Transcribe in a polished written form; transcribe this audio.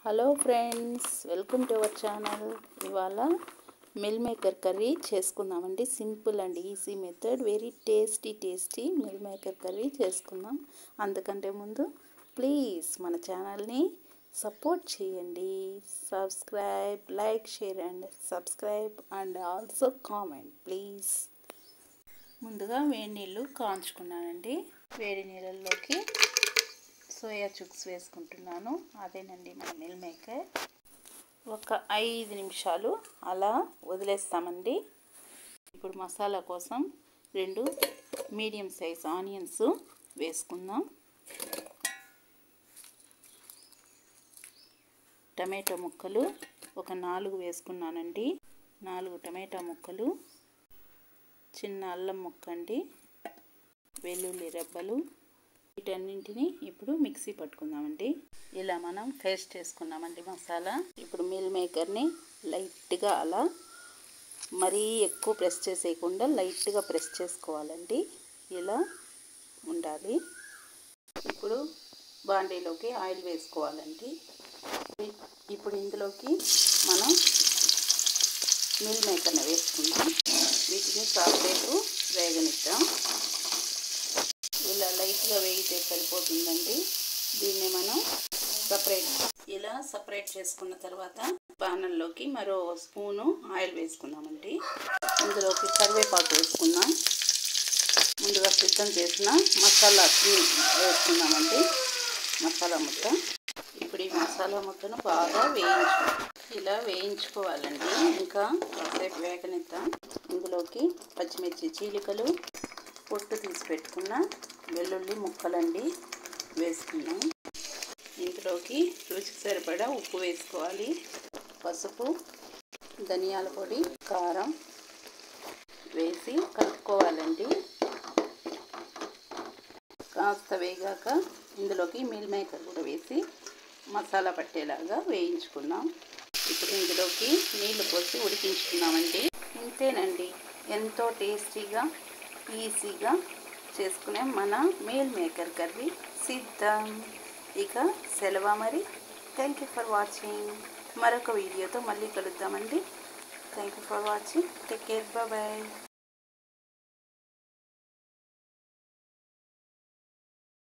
Hello friends, welcome to our channel. ఇవాళ meal maker curry చేసుకుందామండి. Simple and easy method, very tasty meal maker curry చేసుకుందాం. అందుకంటే ముందు please మన ఛానల్ని సపోర్ట్ చేయండి. Subscribe, like, share and subscribe and also comment please. ముందుగా వేడి నీళ్ళు కాంచుకున్నానండి. వేడి నీళ్ళల్లోకి సోయా చుక్స్ వేసుకుంటున్నాను. అదేనండి మన మిల్ మేకర్. ఒక 5 నిమిషాలు అలా వదిలేస్తామండి. ఇప్పుడు మసాలా కోసం 2 మీడియం సైజ్ ఆనియన్స్ వేసుకుందాం. టమాటో ముక్కలు ఒక 4 వేసుకున్నానండి. 4 టమాటా ముక్కలు, చిన్న అల్లం ముక్క అండి, వెల్లుల్లి రెబ్బలు. వీటన్నింటిని ఇప్పుడు మిక్సీ పట్టుకుందామండి. ఇలా మనం పేస్ట్ చేసుకున్నామండి మసాలా. ఇప్పుడు మిల్ మేకర్ని లైట్గా అలా, మరీ ఎక్కువ ప్రెస్ చేసేయకుండా లైట్గా ప్రెస్ చేసుకోవాలండి. ఇలా ఉండాలి. ఇప్పుడు బాండీలోకి ఆయిల్ వేసుకోవాలండి. ఇప్పుడు ఇందులోకి మనం మిల్ మేకర్ని వేసుకుందాం. వీటిని కాసేపు వేగనిద్దాం. ఇలా లైట్గా వేగితే సరిపోతుందండి. దీన్ని మనం సపరేట్ చేసుకున్న తర్వాత పానల్లోకి మరో స్పూను ఆయిల్ వేసుకుందామండి. ఇందులోకి కరివేపాకు వేసుకుందాం. ముందుగా సిద్ధం చేసిన మసాలా వేసుకుందామండి. మసాలా ముద్ద. ఇప్పుడు ఈ మసాలా ముద్దను బాగా ఇలా వేయించుకోవాలండి. ఇంకా కాసేపు వేగనిద్దాం. ఇందులోకి పచ్చిమిర్చి చీలికలు, పొట్టు తీసి పెట్టుకున్న వెల్లుల్లి ముక్కలండి వేసుకున్నాం. ఇందులోకి రుచికి సరిపడా ఉప్పు వేసుకోవాలి. పసుపు, ధనియాల పొడి, కారం వేసి కలుపుకోవాలండి. కాస్త వేగాక ఇందులోకి మిల్ మేకర్ కూడా వేసి మసాలా పట్టేలాగా వేయించుకున్నాం. ఇప్పుడు ఇందులోకి నీళ్లు పోసి ఉడికించుకున్నామండి. ఇంతేనండి, ఎంతో టేస్టీగా ఈజీగా చేసుకునే మన మీల్ మేకర్ కర్రీ సిద్ధం. ఇక సెలవు మరి. Thank you for watching. మరొక వీడియోతో మళ్ళీ కలుద్దామండి. Thank you for watching. Take care. Bye.